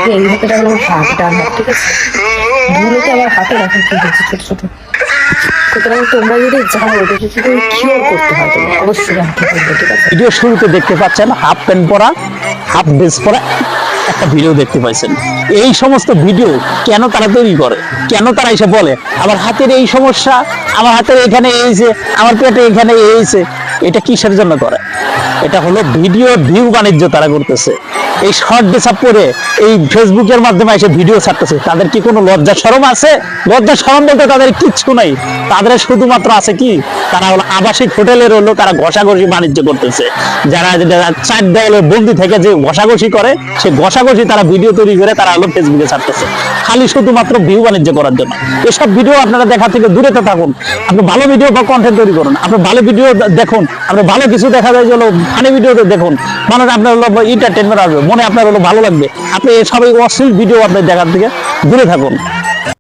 হাতে এই হাতেটা হলো হাত, ডান হাত, ঠিক আছে? ধুলোকে আবার হাতে রাখা কি হচ্ছে ছোট ছোট। সুতরাং তোমরা যদি যাও এটাকে কি করে কিওর করতে হয় তোমরা অবশ্যই আমাকে বলবে, ঠিক আছে? ভিডিও শুরুতে দেখতে পাচ্ছেন হাফ প্যান্ট পরা, হাফ ড্রেস পরা একটা ভিডিও দেখতে পাইছেন। এই সমস্ত ভিডিও কেন তারা তৈরি করে, কেন তারা এসে বলে আমার হাতের এই সমস্যা, আমার হাতের এখানে এইছে, আমার পেটে এখানে এইছে, এটা কিসের জন্য করে? এটা হলো ভিডিও ভিউ বাণিজ্য তারা করতেছে। এই শর্ট ড্রেসআপ করে এই ফেসবুকের মাধ্যমে এসে ভিডিও ছাড়তেছে। তাদের কি কোনো লজ্জা শরম আছে? লজ্জা শরম বলতে তাদের কিচ্ছু নাই। তাদের শুধুমাত্র আছে কি, তারা হলো আবাসিক হোটেলের হলো তারা ঘষাঘষি বাণিজ্য করতেছে। যারা চার দেওয়ালে বন্দি থেকে যে ঘষাঘষি করে, সে ঘষাঘষি তারা ভিডিও তৈরি করে তারা হলো ফেসবুকে ছাড়তেছে, খালি শুধুমাত্র ভিউ বাণিজ্য করার জন্য। এসব ভিডিও আপনারা দেখা থেকে দূরে থাকুন। আপনি ভালো ভিডিও বা কন্টেন্ট তৈরি করুন, আপনি ভালো ভিডিও দেখুন, আপনি ভালো কিছু দেখা যায় যে হলো ফানি ভিডিও দেখুন, মানে আপনার হলো এন্টারটেনমেন্ট আসবে, মনে আপনার হলো ভালো লাগবে। আপনি সবাই অশ্লীল ভিডিও আপনার দেখার থেকে দূরে থাকুন।